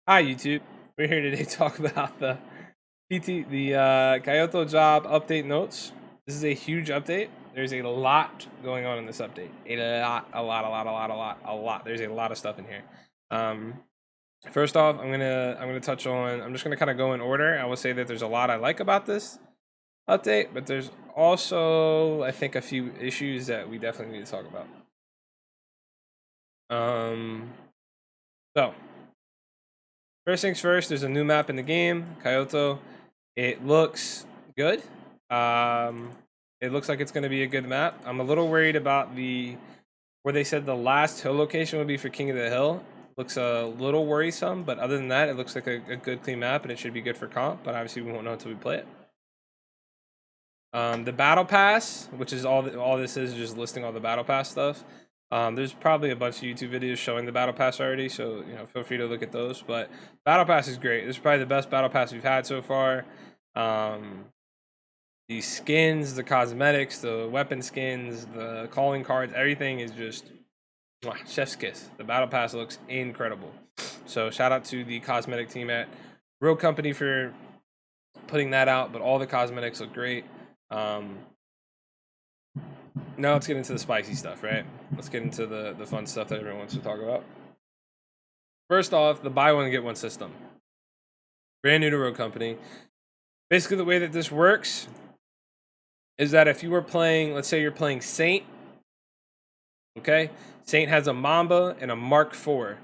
Hi YouTube. We're here today to talk about the Kyoto job update notes. This is a huge update. There's a lot going on in this update. A lot. There's a lot of stuff in here. First off, I'm gonna touch on. I'm just gonna kind of go in order. I will say that there's a lot I like about this update, but there's also I think a few issues that we definitely need to talk about. So first things first, there's a new map in the game, Kyoto. It looks good. It looks like it's going to be a good map. I'm a little worried about where they said the last hill location would be for King of the Hill. Looks a little worrisome, but other than that, it looks like a good clean map, and it should be good for comp. But obviously, we won't know until we play it. The battle pass, which is all this is just listing all the battle pass stuff. There's probably a bunch of YouTube videos showing the battle pass already, so feel free to look at those. But battle pass is great. This is probably the best battle pass we've had so far. The skins, the cosmetics, the weapon skins, the calling cards, everything is just chef's kiss. The battle pass looks incredible. So shout out to the cosmetic team at Rogue Company for putting that out. But all the cosmetics look great. Now let's get into the spicy stuff, right? Let's get into the fun stuff that everyone wants to talk about. First off, the buy one get one system. Brand new to Rogue Company. Basically, the way that this works is that if you were playing, let's say you're playing Saint, okay? Saint has a Mamba and a Mark IV.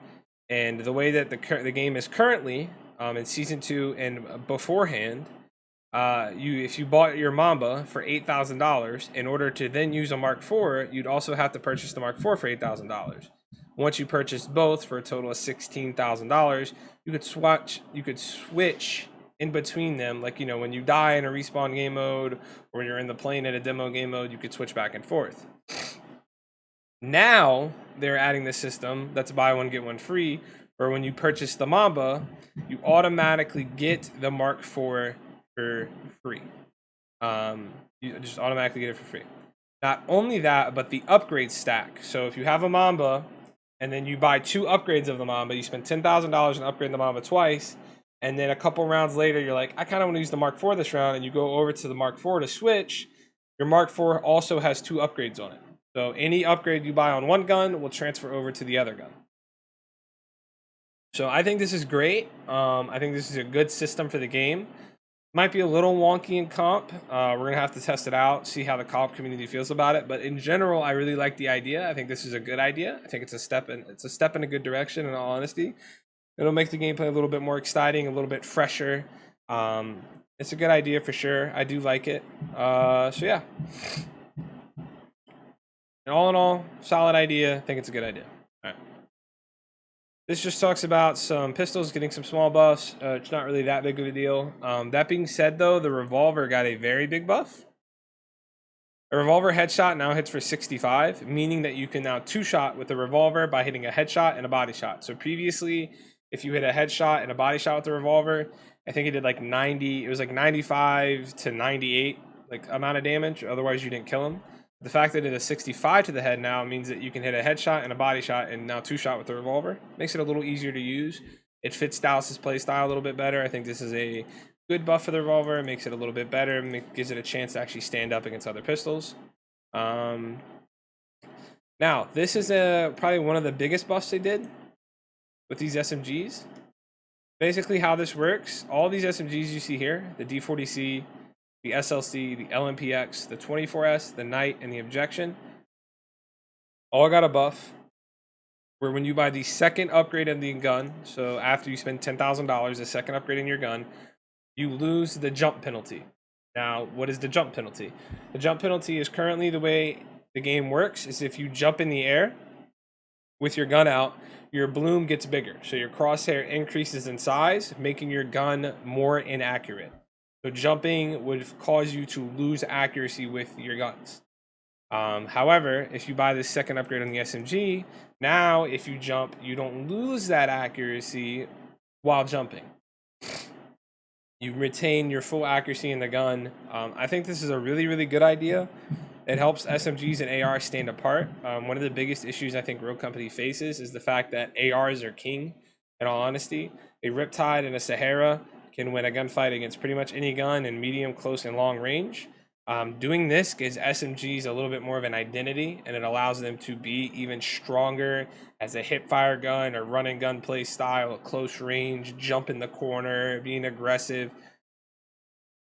And the way that the game is currently, in Season 2 and beforehand, if you bought your Mamba for $8,000, in order to then use a Mark IV, you'd also have to purchase the Mark IV for $8,000. Once you purchased both for a total of $16,000, you could switch in between them. Like, when you die in a respawn game mode, or when you're in the plane in a demo game mode, you could switch back and forth. Now they're adding this system that's buy one get one free, where when you purchase the Mamba, you automatically get the Mark IV for free. You just automatically get it for free. Not only that, but the upgrade stack. So if you have a Mamba and then you buy 2 upgrades of the Mamba, you spend $10,000 and upgrade the Mamba twice, and then a couple rounds later you're like, I kind of want to use the Mark IV this round, and you go over to the Mark IV to switch. Your Mark IV also has 2 upgrades on it. So any upgrade you buy on one gun will transfer over to the other gun. So I think this is great. I think this is a good system for the game. Might be a little wonky in comp. We're gonna have to test it out, see how the comp community feels about it. But in general, I really like the idea. I think this is a good idea. I think it's a step in a good direction. In all honesty, it'll make the gameplay a little bit more exciting, a little bit fresher. It's a good idea for sure. I do like it. So yeah. And all in all, solid idea. I think it's a good idea. All right. This just talks about some pistols getting some small buffs. It's not really that big of a deal. That being said, though, the revolver got a very big buff. A revolver headshot now hits for 65, meaning that you can now 2-shot with the revolver by hitting a headshot and a body shot. So previously, if you hit a headshot and a body shot with the revolver, I think it did like 90. It was like 95 to 98 amount of damage. Otherwise, you didn't kill him. The fact that it is 65 to the head now means that you can hit a headshot and a body shot and now 2-shot with the revolver. Makes it a little easier to use. It fits Dallas's play style a little bit better. I think this is a good buff for the revolver. It makes it a little bit better. Gives it a chance to actually stand up against other pistols. Now, this is probably one of the biggest buffs they did with these SMGs. Basically how this works, all these SMGs you see here, the D40C, the SLC, the LMPX, the 24S, the Knight, and the Objection, all got a buff where when you buy the second upgrade of the gun, so after you spend $10,000, the second upgrade in your gun, you lose the jump penalty. Now, what is the jump penalty? The jump penalty is currently the way the game works is if you jump in the air with your gun out, your bloom gets bigger. So your crosshair increases in size, making your gun more inaccurate. So jumping would cause you to lose accuracy with your guns. However, if you buy the second upgrade on the SMG, now if you jump, you don't lose that accuracy while jumping. You retain your full accuracy in the gun. I think this is a really, really good idea. It helps SMGs and ARs stand apart. One of the biggest issues I think Rogue Company faces is the fact that ARs are king in all honesty. A Riptide and a Sahara can win a gunfight against pretty much any gun in medium, close, and long range. Doing this gives SMGs a little bit more of an identity, and it allows them to be even stronger as a hip fire gun or run and gun play style, close range, jump in the corner, being aggressive.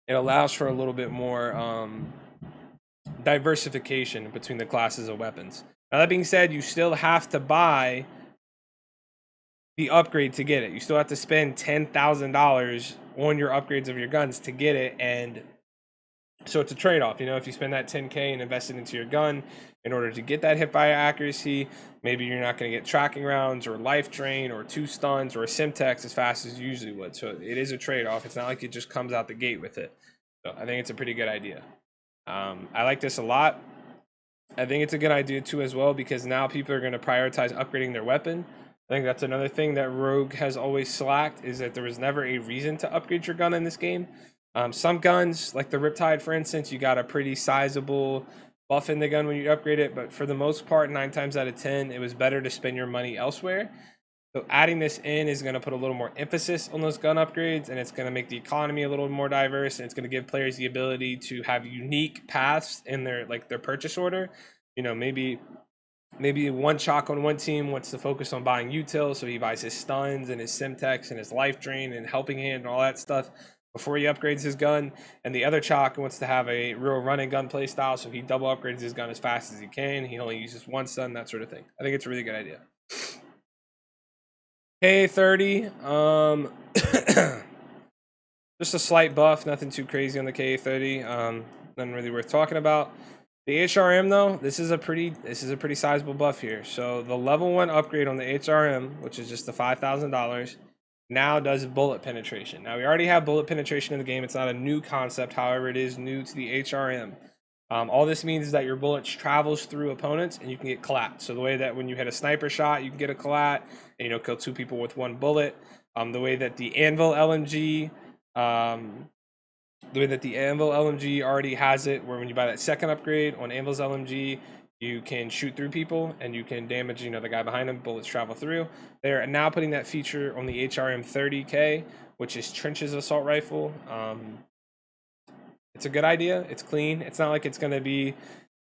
It allows for a little bit more diversification between the classes of weapons. Now, that being said, you still have to buy the upgrade to get it. You still have to spend $10,000 on your upgrades of your guns to get it, and so it's a trade-off. You know, if you spend that 10K and invest it into your gun in order to get that hip fire accuracy, maybe you're not going to get tracking rounds or life drain or 2 stuns or a Simtex as fast as you usually would. So it is a trade-off. It's not like it just comes out the gate with it. So I think it's a pretty good idea. I like this a lot. I think it's a good idea too as well, because now people are going to prioritize upgrading their weapon. I think that's another thing that Rogue has always slacked, is that there was never a reason to upgrade your gun in this game. Some guns, like the Riptide, for instance, you got a pretty sizable buff in the gun when you upgrade it, but for the most part, 9 times out of 10, it was better to spend your money elsewhere. So adding this in is going to put a little more emphasis on those gun upgrades, and it's going to make the economy a little more diverse, and it's going to give players the ability to have unique paths in their purchase order. You know, maybe one chalk on one team wants to focus on buying util, so he buys his stuns and his Simtex and his life drain and helping hand and all that stuff before he upgrades his gun, and the other chalk wants to have a real run and gun play style, so he double upgrades his gun as fast as he can. He only uses 1 stun, that sort of thing. I think it's a really good idea. KA30, just a slight buff, nothing too crazy on the KA30. Nothing really worth talking about. The HRM though, this is a pretty sizable buff here. So the level 1 upgrade on the HRM, which is just the $5,000, now does bullet penetration. Now we already have bullet penetration in the game. It's not a new concept, however, it is new to the HRM. All this means is that your bullet travels through opponents and you can get collat. So the way that when you hit a sniper shot, you can get a collat and, you know, kill 2 people with 1 bullet. The way that the Anvil LMG, already has it, where when you buy that second upgrade on Anvil's LMG, you can shoot through people and you can damage, you know, the guy behind him. Bullets travel through. They're now putting that feature on the HRM 30K, which is Trench's assault rifle. It's a good idea. It's clean. It's not like it's going to be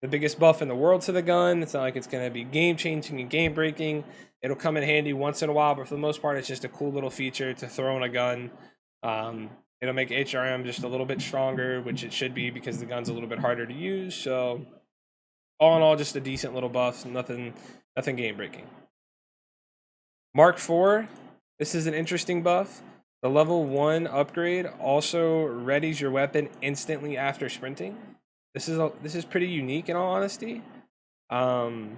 the biggest buff in the world to the gun. It's not like it's going to be game changing and game breaking. It'll come in handy once in a while, but for the most part, it's just a cool little feature to throw in a gun. It'll make HRM just a little bit stronger, which it should be because the gun's a little bit harder to use. So all in all, just a decent little buff. Nothing game breaking. Mark IV. This is an interesting buff. The level 1 upgrade also readies your weapon instantly after sprinting. This is pretty unique in all honesty. Given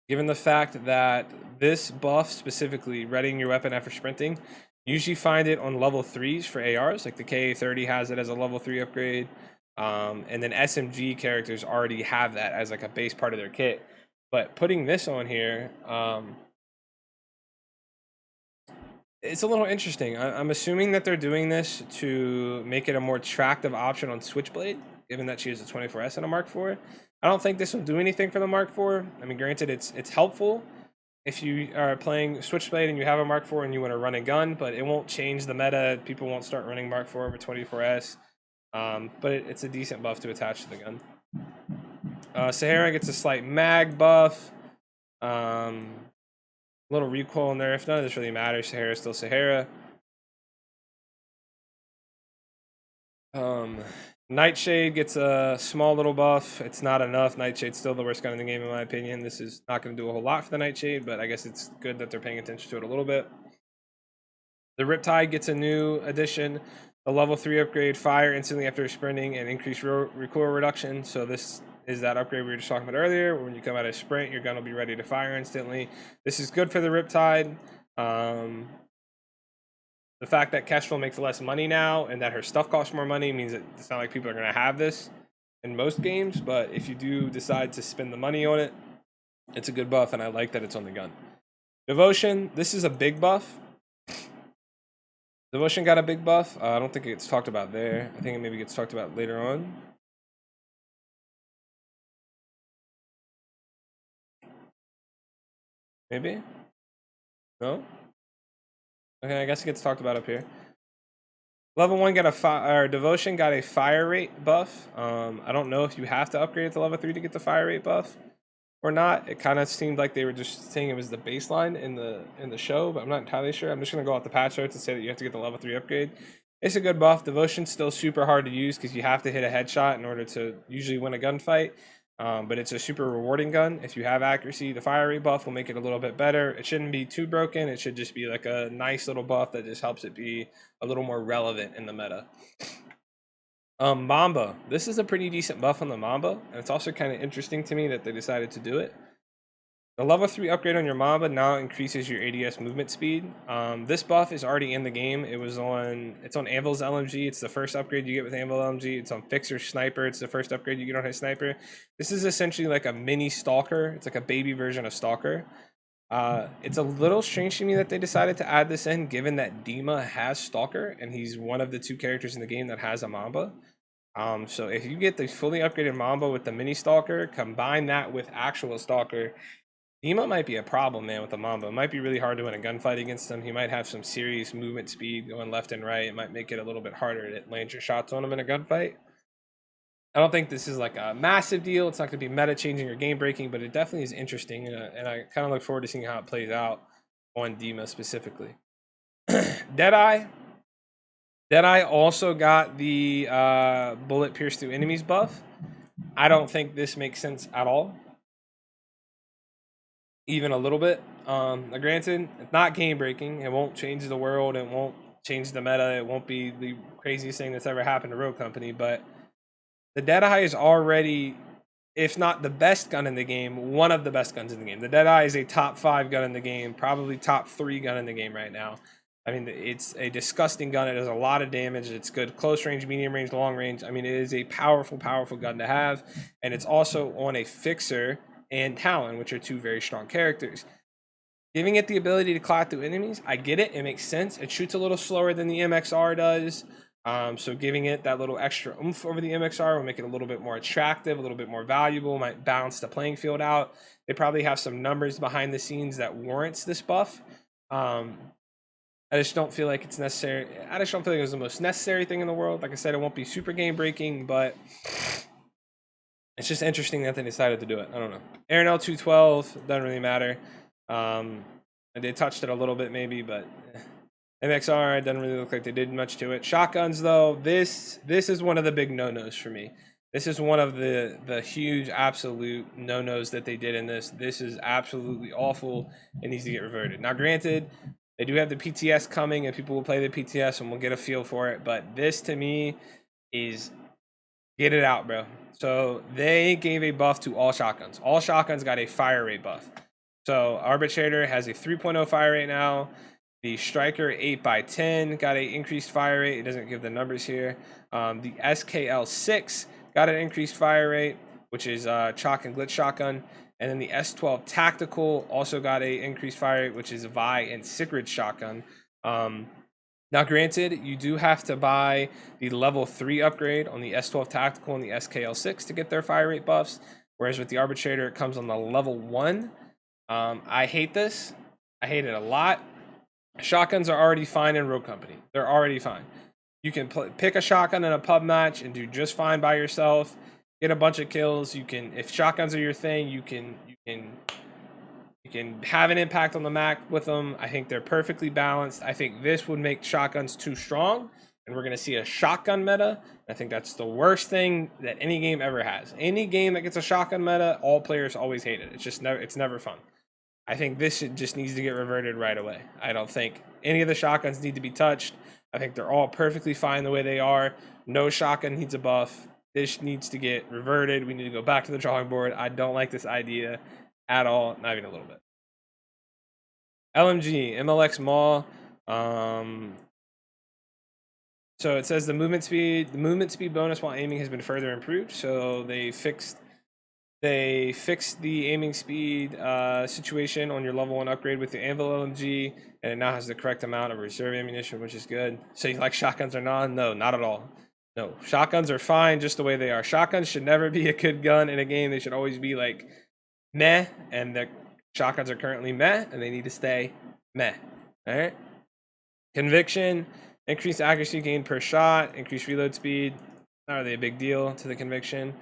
the fact that this buff specifically, readying your weapon after sprinting, you usually find it on level 3s for ARs, like the KA30 has it as a level 3 upgrade. And then SMG characters already have that as like a base part of their kit. But putting this on here, it's a little interesting. I'm assuming that they're doing this to make it a more attractive option on Switchblade, given that she has a 24S and a Mark IV. I don't think this will do anything for the Mark IV. I mean, granted, it's helpful if you are playing Switchblade and you have a Mark IV and you want to run a gun, but it won't change the meta. People won't start running Mark IV over 24S. But it's a decent buff to attach to the gun. Sahara gets a slight mag buff. Little recoil in there. If none of this really matters, Sahara is still Sahara. Nightshade gets a small little buff. It's not enough. Nightshade's still the worst gun in the game, in my opinion. This is not going to do a whole lot for the Nightshade, but I guess it's good that they're paying attention to it a little bit. The Riptide gets a new addition. The level 3 upgrade, fire instantly after sprinting and increased recoil reduction. So this is that upgrade we were just talking about earlier. When you come out of sprint, your gun will be ready to fire instantly. This is good for the Riptide. The fact that Kestrel makes less money now and that her stuff costs more money means that it's not like people are going to have this in most games. But if you do decide to spend the money on it, it's a good buff, and I like that it's on the gun. Devotion, this is a big buff. Devotion got a big buff. I don't think it gets talked about there. I think it maybe gets talked about later on. Maybe? No? Okay, I guess it gets talked about up here. Level 1 got Devotion got a fire rate buff. I don't know if you have to upgrade it to level 3 to get the fire rate buff or not. It kind of seemed like they were just saying it was the baseline in the show, but I'm not entirely sure. I'm just gonna go off the patch notes and say that you have to get the level 3 upgrade. It's a good buff. Devotion's still super hard to use because you have to hit a headshot in order to usually win a gunfight. But it's a super rewarding gun. If you have accuracy, the fire rate buff will make it a little bit better. It shouldn't be too broken. It should just be like a nice little buff that just helps it be a little more relevant in the meta. Mamba. This is a pretty decent buff on the Mamba, and it's also kind of interesting to me that they decided to do it. The level 3 upgrade on your Mamba now increases your ADS movement speed. This buff is already in the game. It's on Anvil's LMG. It's the first upgrade you get with Anvil LMG. It's on Fixer's Sniper. It's the first upgrade you get on his Sniper. This is essentially like a mini Stalker. It's like a baby version of Stalker. It's a little strange to me that they decided to add this in, given that Dima has Stalker, and he's one of the 2 characters in the game that has a Mamba. So if you get the fully upgraded Mamba with the mini Stalker, combine that with actual Stalker, Dima might be a problem, man, with the Mamba. It might be really hard to win a gunfight against him. He might have some serious movement speed going left and right. It might make it a little bit harder to land your shots on him in a gunfight. I don't think this is like a massive deal. It's not going to be meta changing or game breaking, but it definitely is interesting, and I kind of look forward to seeing how it plays out on Dima specifically. Deadeye. Deadeye also got the bullet pierce through enemies buff. I don't think this makes sense at all. Even a little bit. Granted, it's not game breaking. It won't change the world. It won't change the meta. It won't be the craziest thing that's ever happened to Rogue Company. But the Deadeye is already, if not the best gun in the game, one of the best guns in the game. The Deadeye is a top 5 gun in the game, probably top 3 gun in the game right now. I mean, it's a disgusting gun. It does a lot of damage. It's good close range, medium range, long range. I mean, it is a powerful, powerful gun to have. And it's also on a Fixer and Talon, which are 2 very strong characters. Giving it the ability to claw through enemies, I get it. It makes sense. It shoots a little slower than the MXR does. So giving it that little extra oomph over the MXR will make it a little bit more attractive, a little bit more valuable, might balance the playing field out. They probably have some numbers behind the scenes that warrants this buff. I just don't feel like it's necessary. I just don't feel like it's the most necessary thing in the world. Like I said, it won't be super game breaking, but it's just interesting that they decided to do it. I don't know. Aaron L212 doesn't really matter. They touched it a little bit maybe, but MXR, it doesn't really look like they did much to it. Shotguns, though, this is one of the big no-nos for me. This is one of the huge absolute no-nos that they did in this. This is absolutely awful. It needs to get reverted. Now, granted, they do have the PTS coming, and people will play the PTS, and we'll get a feel for it. But this, to me, is get it out, bro. So they gave a buff to all shotguns. All shotguns got a fire rate buff. So Arbitrator has a 3.0 fire rate now. The Striker 8x10 got an increased fire rate. It doesn't give the numbers here. The SKL6 got an increased fire rate, which is Chalk and Glitch shotgun. And then the S12 Tactical also got a increased fire rate, which is Vi and Sigrid shotgun. Now, granted, you do have to buy the level 3 upgrade on the S12 Tactical and the SKL6 to get their fire rate buffs, whereas with the Arbitrator, it comes on the level 1. I hate this. I hate it a lot. Shotguns are already fine in Rogue Company. They're already fine. You can pick a shotgun in a pub match and do just fine by yourself. Get a bunch of kills. You can, if shotguns are your thing, you can have an impact on the map with them. I think they're perfectly balanced. I think this would make shotguns too strong, and we're going to see a shotgun meta. I think that's the worst thing that any game ever has. Any game that gets a shotgun meta, all players always hate it. It's never fun. I think this just needs to get reverted right away. I don't think any of the shotguns need to be touched. I think they're all perfectly fine the way they are. No shotgun needs a buff. This needs to get reverted. We need to go back to the drawing board. I don't like this idea at all, not even a little bit. LMG, MLX Maw. So it says the movement speed bonus while aiming has been further improved. So they fixed the aiming speed situation on your level 1 upgrade with the Anvil LMG, and it now has the correct amount of reserve ammunition, which is good. So you like shotguns or not? No, not at all. No, shotguns are fine just the way they are. Shotguns should never be a good gun in a game. They should always be like meh, and the shotguns are currently meh, and they need to stay meh. All right. Conviction, increased accuracy gain per shot, increased reload speed. Not really a big deal to the conviction.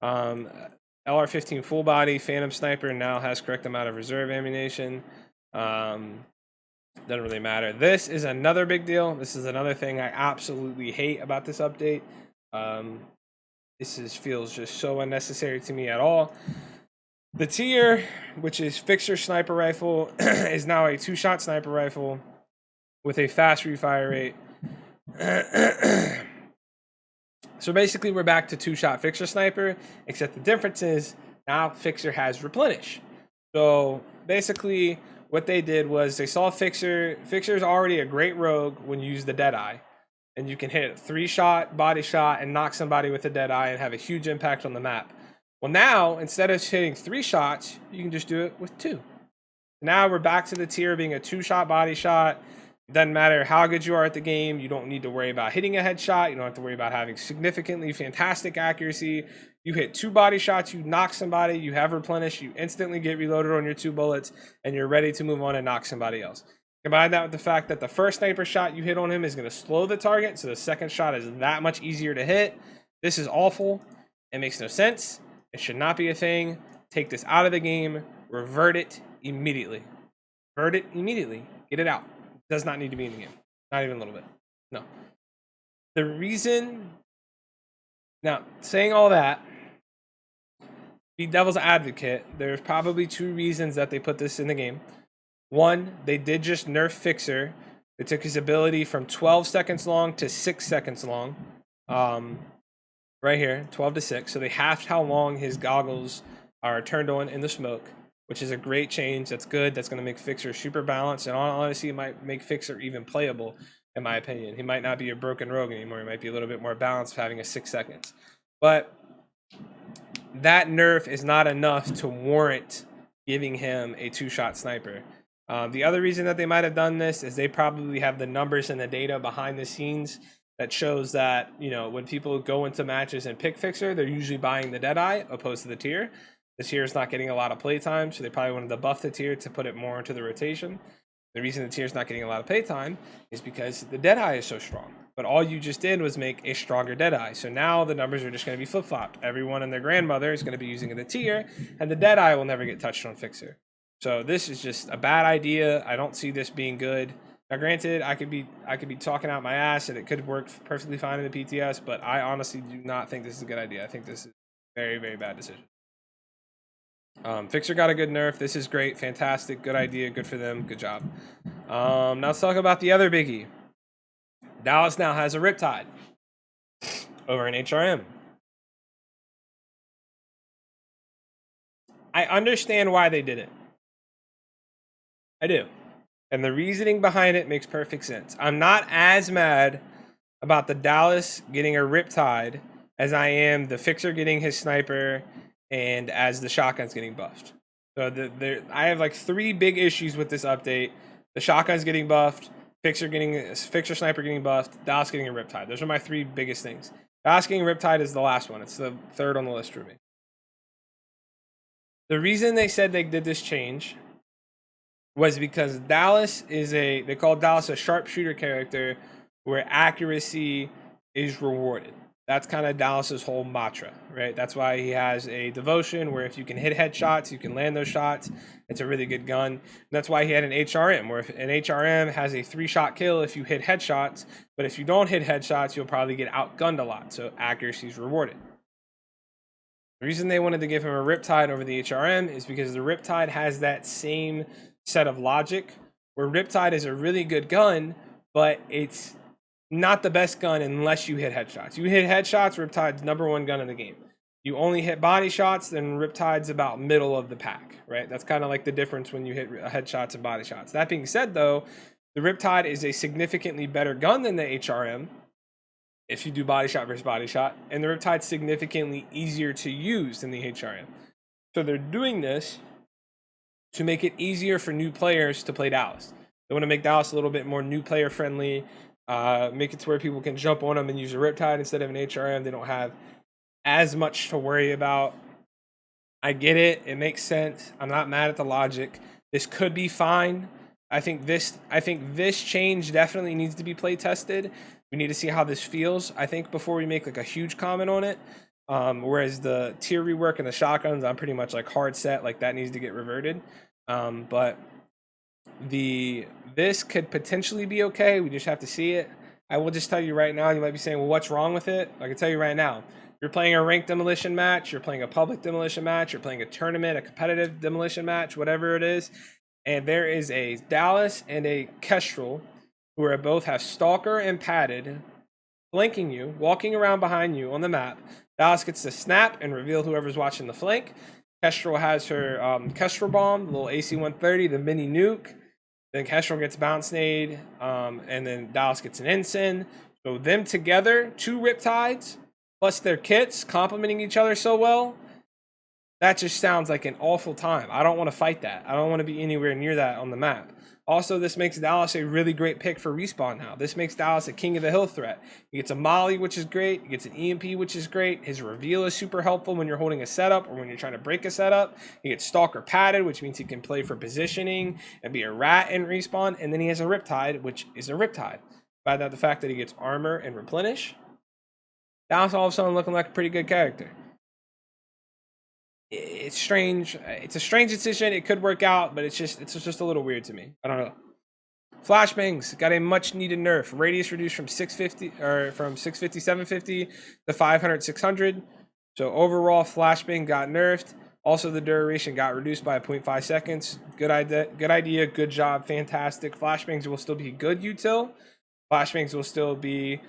LR-15 full body, Phantom Sniper now has correct amount of reserve ammunition. Doesn't really matter. This is another big deal. This is another thing I absolutely hate about this update. Feels just so unnecessary to me at all. The tier, which is Fixer Sniper Rifle, is now a 2-shot sniper rifle with a fast refire rate. So basically, we're back to 2-shot Fixer Sniper, except the difference is now Fixer has Replenish. So basically, what they did was they saw Fixer. Fixer's already a great rogue when you use the Deadeye. And you can hit a 3-shot body shot and knock somebody with a Deadeye and have a huge impact on the map. Well, now, instead of hitting 3 shots, you can just do it with 2. Now we're back to the tier being a 2-shot body shot. It doesn't matter how good you are at the game. You don't need to worry about hitting a headshot. You don't have to worry about having significantly fantastic accuracy. You hit 2 body shots, you knock somebody, you have Replenish, you instantly get reloaded on your 2 bullets, and you're ready to move on and knock somebody else. Combine that with the fact that the first sniper shot you hit on him is going to slow the target, so the second shot is that much easier to hit. This is awful. It makes no sense. It should not be a thing. Take this out of the game. Revert it immediately. Revert it immediately. Get it out. It does not need to be in the game. Not even a little bit. No. The reason... Now, saying all that, be devil's advocate, there's probably 2 reasons that they put this in the game. One, they did just nerf Fixer. They took his ability from 12 seconds long to 6 seconds long. Right here, 12 to 6. So they halved how long his goggles are turned on in the smoke, which is a great change. That's good. That's going to make Fixer super balanced. And honestly, it might make Fixer even playable, in my opinion. He might not be a broken rogue anymore. He might be a little bit more balanced having a 6 seconds. But that nerf is not enough to warrant giving him a 2-shot sniper. The other reason that they might have done this is they probably have the numbers and the data behind the scenes that shows that, you know, when people go into matches and pick Fixer, they're usually buying the Deadeye opposed to the tier. The tier is not getting a lot of playtime, so they probably wanted to buff the tier to put it more into the rotation. The reason the tier is not getting a lot of playtime is because the Deadeye is so strong. But all you just did was make a stronger Deadeye. So now the numbers are just going to be flip-flopped. Everyone and their grandmother is going to be using the tier, and the Deadeye will never get touched on Fixer. So this is just a bad idea. I don't see this being good. Now, granted, I could be talking out my ass, and it could work perfectly fine in the PTS, but I honestly do not think this is a good idea. I think this is a very, very bad decision. Fixer got a good nerf. This is great, fantastic, good idea, good for them, good job. Now let's talk about the other biggie. Dallas now has a Riptide over an HRM. I understand why they did it. I do. And the reasoning behind it makes perfect sense. I'm not as mad about the Dallas getting a Riptide as I am the Fixer getting his sniper and as the shotgun's getting buffed. So I have like 3 big issues with this update. The shotgun's getting buffed, Fixer sniper getting buffed, Dallas getting a Riptide. Those are my 3 biggest things. Dallas getting Riptide is the last one. It's the 3rd on the list for me. The reason they said they did this change was because Dallas they call Dallas a sharpshooter character where accuracy is rewarded. That's kind of Dallas's whole mantra, right? That's why he has a devotion where if you can hit headshots, you can land those shots. It's a really good gun. And that's why he had an HRM, where if an HRM has a 3-shot kill if you hit headshots, but if you don't hit headshots, you'll probably get outgunned a lot. So accuracy is rewarded. The reason they wanted to give him a Riptide over the HRM is because the Riptide has that same set of logic where Riptide is a really good gun, but it's not the best gun unless you hit headshots. You hit headshots, Riptide's #1 gun in the game. You only hit body shots, then Riptide's about middle of the pack, right? That's kind of like the difference when you hit headshots and body shots. That being said, though, the Riptide is a significantly better gun than the HRM if you do body shot versus body shot, and the Riptide's significantly easier to use than the HRM. So they're doing this to make it easier for new players to play Dallas. They want to make Dallas a little bit more new player friendly, make it to where people can jump on them and use a Riptide instead of an HRM. They don't have as much to worry about. I get it. It makes sense. I'm not mad at the logic. This could be fine. I think this change definitely needs to be play tested. We need to see how this feels, I think, before we make like a huge comment on it. Whereas the tier rework and the shotguns, I'm pretty much like hard set, like that needs to get reverted. But this could potentially be okay. We just have to see it. I will just tell you right now, you might be saying, well, what's wrong with it? I can tell you right now. You're playing a ranked demolition match, you're playing a public demolition match, you're playing a tournament, a competitive demolition match, whatever it is, and there is a Dallas and a Kestrel who are both have Stalker and Padded flanking you, walking around behind you on the map. Dallas gets to snap and reveal whoever's watching the flank. Kestrel has her Kestrel bomb, the little AC-130, the mini nuke. Then Kestrel gets bounce nade, and then Dallas gets an ensign. So them together, 2 Riptides, plus their kits, complementing each other so well, that just sounds like an awful time. I don't want to fight that. I don't want to be anywhere near that on the map. Also, this makes Dallas a really great pick for respawn now. This makes Dallas a king of the hill threat. He gets a molly, which is great. He gets an EMP, which is great. His reveal is super helpful when you're holding a setup or when you're trying to break a setup. He gets Stalker padded, which means he can play for positioning and be a rat and respawn. And then he has a Riptide, which is a Riptide. By that, the fact that he gets armor and replenish, Dallas all of a sudden looking like a pretty good character. It's strange. It's a strange decision. It could work out, but it's just a little weird to me. I don't know. Flashbangs got a much needed nerf. Radius reduced from 650 or from 650 750 to 500 600. So overall, flashbang got nerfed. Also, the duration got reduced by 0.5 seconds. Good idea. Good job. Fantastic. Flashbangs will still be good util. Flashbangs will still be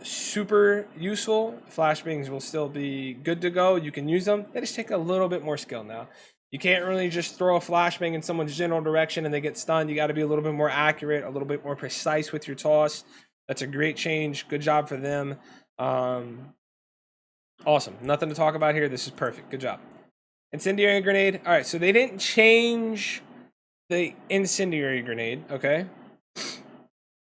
super useful. Flashbangs will still be good to go. You can use them. They just take a little bit more skill now. You can't really just throw a flashbang in someone's general direction and they get stunned. You got to be a little bit more accurate, a little bit more precise with your toss. That's a great change. Good job for them. Awesome. Nothing to talk about here. This is perfect. Good job. Incendiary grenade. All right, so they didn't change the incendiary grenade, okay?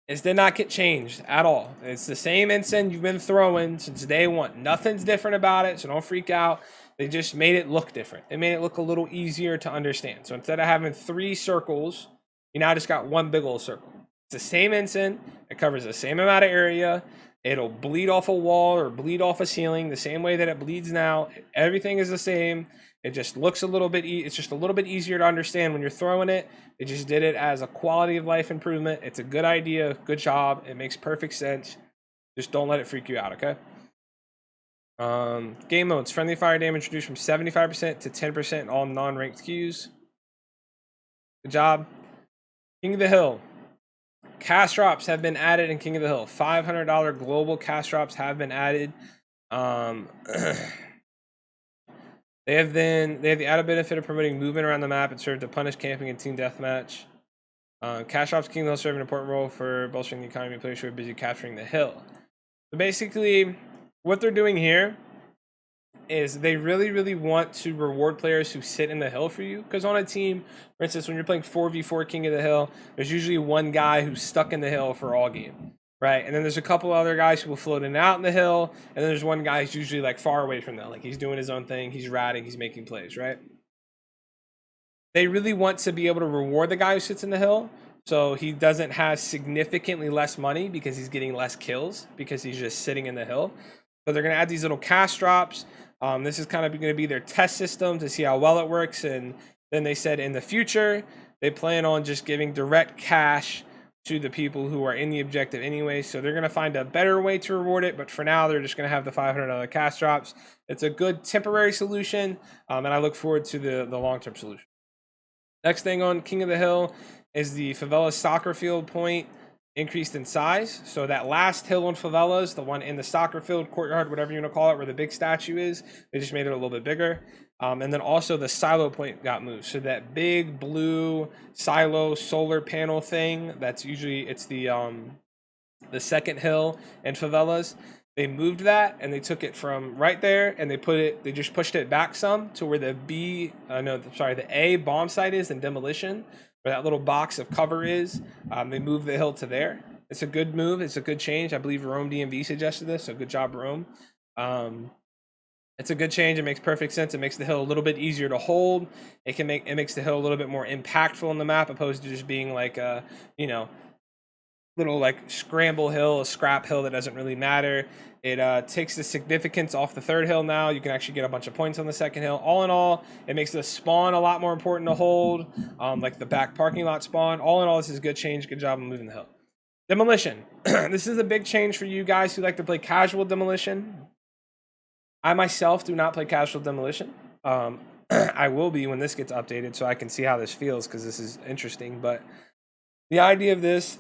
It did not get changed at all. It's the same ensign you've been throwing since day one. Nothing's different about it, so don't freak out. They just made it look different. They made it look a little easier to understand. So instead of having 3 circles, you now just got one big old circle. It's the same ensign. It covers the same amount of area. It'll bleed off a wall or bleed off a ceiling the same way that it bleeds now. Everything is the same. It just looks a little bit, it's just a little bit easier to understand when you're throwing it. They just did it as a quality of life improvement. It's a good idea, good job. It makes perfect sense. Just don't let it freak you out, okay? Game modes, friendly fire damage reduced from 75% to 10% in all non-ranked queues. Good job. King of the Hill. Cast drops have been added in King of the Hill. $500 global cast drops have been added. They have the added benefit of promoting movement around the map and serve to punish camping and team deathmatch. Cash drops King of the Hill serve an important role for bolstering the economy of players who are busy capturing the hill. So basically, what they're doing here is they really want to reward players who sit in the hill for you. Because on a team, for instance, when you're playing 4v4 King of the Hill, there's usually one guy who's stuck in the hill for all game. Right, and then there's a couple other guys who will float in and out in the hill, and then there's one guy who's usually like far away from them, like he's doing his own thing, he's ratting, he's making plays, right? They really want to be able to reward the guy who sits in the hill, so he doesn't have significantly less money because he's getting less kills because he's just sitting in the hill. So they're going to add these little cast drops. This is kind of going to be their test system to see how well it works, and then they said in the future they plan on just giving direct cash to the people who are in the objective anyway, so they're going to find a better way to reward it, but for now they're just going to have the $500 cast drops. It's a good temporary solution, and I look forward to the long-term solution. Next thing on King of the Hill is the Favela soccer field point increased in size. So that last hill on Favelas, the one in the soccer field, courtyard, whatever you want to call it, where the big statue is, they just made it a little bit bigger. And then also the silo point got moved. So that big blue silo solar panel thing, that's usually, it's the second hill in Favelas. They moved that and they took it from right there and they just pushed it back some to where the the A bomb site is in demolition, where that little box of cover is. They moved the hill to there. It's a good move. It's a good change. I believe Rome DMV suggested this, so good job, Rome. And It's a good change. It makes perfect sense. It makes the hill a little bit easier to hold. It makes the hill a little bit more impactful on the map, opposed to just being like a, you know, little like scramble hill, a scrap hill that doesn't really matter. It takes the significance off the third hill now. You can actually get a bunch of points on the second hill. All in all, it makes the spawn a lot more important to hold, like the back parking lot spawn. All in all, this is a good change. Good job on moving the hill. Demolition. This is a big change for you guys who like to play casual demolition. I myself do not play casual demolition. I will be when this gets updated so I can see how this feels, because this is interesting. But the idea of this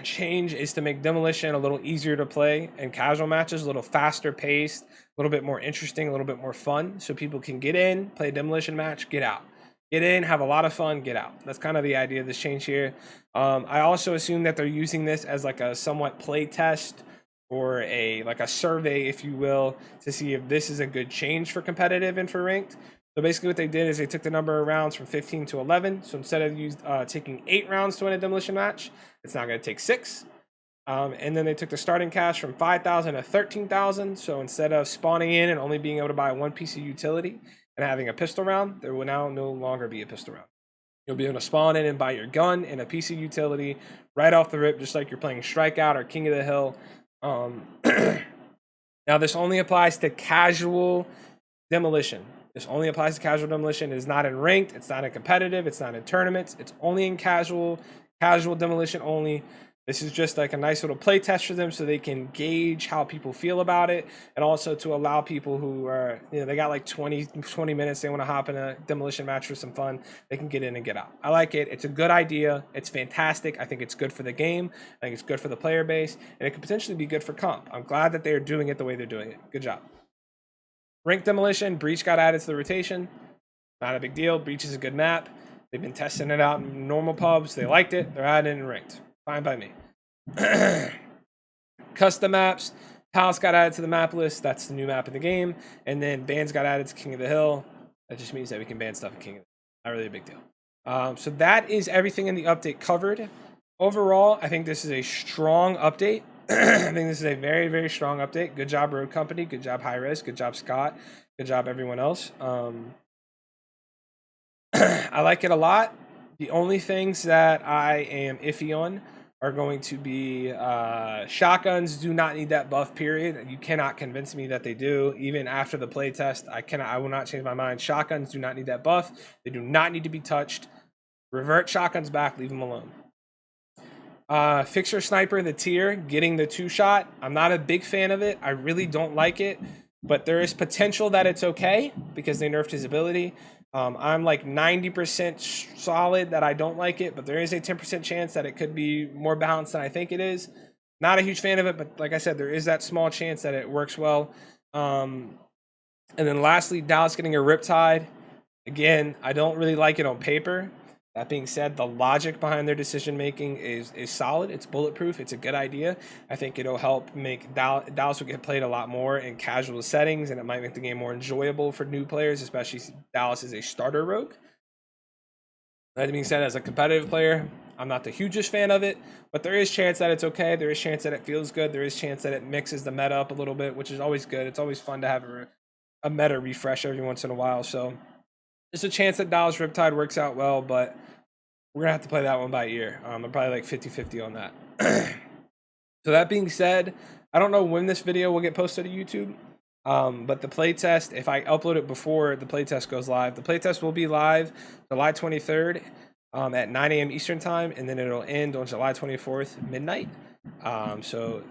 change is to make demolition a little easier to play and casual matches a little faster paced, a little bit more interesting, a little bit more fun, so people can get in, play a demolition match, get out. Get in, have a lot of fun, get out. That's kind of the idea of this change here. I also assume that they're using this as like a somewhat play test, or a like a survey, if you will, to see if this is a good change for competitive and for ranked. So basically what they did is they took the number of rounds from 15 to 11. So instead of taking 8 rounds to win a demolition match, it's now going to take 6. And then they took the starting cash from 5,000 to 13,000. So instead of spawning in and only being able to buy one piece of utility and having a pistol round, there will now no longer be a pistol round. You'll be able to spawn in and buy your gun and a piece of utility right off the rip, just like you're playing Strikeout or King of the Hill. Now, this only applies to casual demolition. This only applies to casual demolition. It is not in ranked. It's not in competitive. It's not in tournaments. It's only in casual demolition only. This is just like a nice little play test for them so they can gauge how people feel about it, and also to allow people who are, they got like 20 minutes, they want to hop in a demolition match for some fun, they can get in and get out. I like it. It's a good idea. It's fantastic. I think it's good for the game. I think it's good for the player base, and it could potentially be good for comp. I'm glad that they're doing it the way they're doing it. Good job. Ranked demolition, Breach got added to the rotation. Not a big deal. Breach is a good map. They've been testing it out in normal pubs. They liked it. They're adding it in ranked. Fine by me. Custom maps. Palace got added to the map list. That's the new map in the game. And then bans got added to King of the Hill. That just means that we can ban stuff in King of the Hill. Not really a big deal. So that is everything in the update covered. Overall, I think this is a strong update. I think this is a very, very strong update. Good job, Road Company. Good job, High Risk. Good job, Scott. Good job, everyone else. I like it a lot. The only things that I am iffy on are going to be shotguns do not need that buff, period. You cannot convince me that they do. Even after the play test, I will not change my mind. Shotguns do not need that buff. They do not need to be touched. Revert shotguns back, leave them alone. Fixer Sniper, the tier, getting the 2-shot. I'm not a big fan of it. I really don't like it, but there is potential that it's okay because they nerfed his ability. I'm like 90% solid that I don't like it, but there is a 10% chance that it could be more balanced than I think it is. Not a huge fan of it, but like I said, there is that small chance that it works well. And then lastly, Dallas getting a Riptide. Again, I don't really like it on paper. That being said, the logic behind their decision making is solid. It's bulletproof. It's a good idea. I think it'll help make Dallas will get played a lot more in casual settings, and it might make the game more enjoyable for new players, especially since Dallas is a starter rogue. That being said, as a competitive player, I'm not the hugest fan of it, but there is chance that it's okay. There is chance that it feels good. There is chance that it mixes the meta up a little bit, which is always good. It's always fun to have a meta refresh every once in a while. So there's a chance that Dallas Riptide works out well, but we're going to have to play that one by ear. I'm probably like 50-50 on that. So that being said, I don't know when this video will get posted to YouTube, but the playtest, if I upload it before the playtest goes live, the playtest will be live July 23rd at 9 a.m. Eastern time, and then it'll end on July 24th midnight. So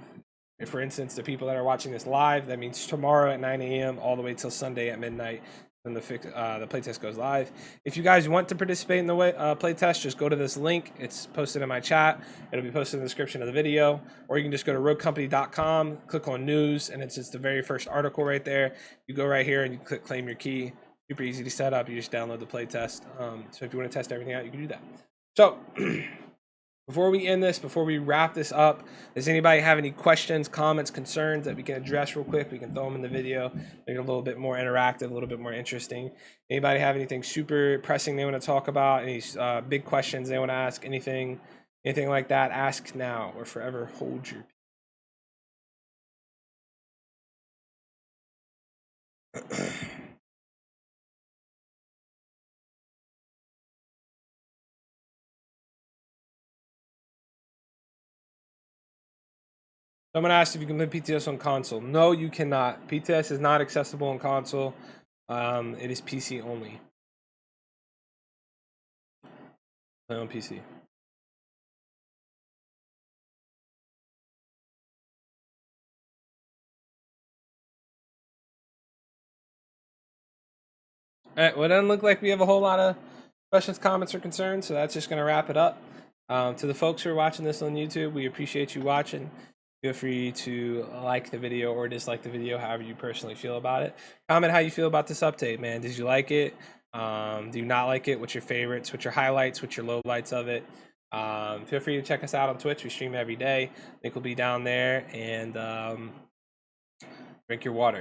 if, for instance, the people that are watching this live, that means tomorrow at 9 a.m. all the way till Sunday at midnight when the playtest goes live. If you guys want to participate in the playtest, just go to this link. It's posted in my chat. It'll be posted in the description of the video, or you can just go to roguecompany.com, click on news, and it's just the very first article right there. You go right here and you click claim your key. Super easy to set up. You just download the playtest. So if you want to test everything out, you can do that. So before we end this, before we wrap this up, does anybody have any questions, comments, concerns that we can address real quick? We can throw them in the video, make it a little bit more interactive, a little bit more interesting. Anybody have anything super pressing they want to talk about? Any big questions they want to ask? Anything like that? Ask now or forever hold your peace. Someone asked if you can play PTS on console. No, you cannot. PTS is not accessible on console. It is PC only. Play on PC. All right, well, it doesn't look like we have a whole lot of questions, comments, or concerns, so that's just going to wrap it up. To the folks who are watching this on YouTube, we appreciate you watching. Feel free to like the video or dislike the video, however you personally feel about it. Comment how you feel about this update, man. Did you like it? Do you not like it? What's your favorites? What's your highlights? What's your lowlights of it? Feel free to check us out on Twitch. We stream every day. Link will be down there. And drink your water.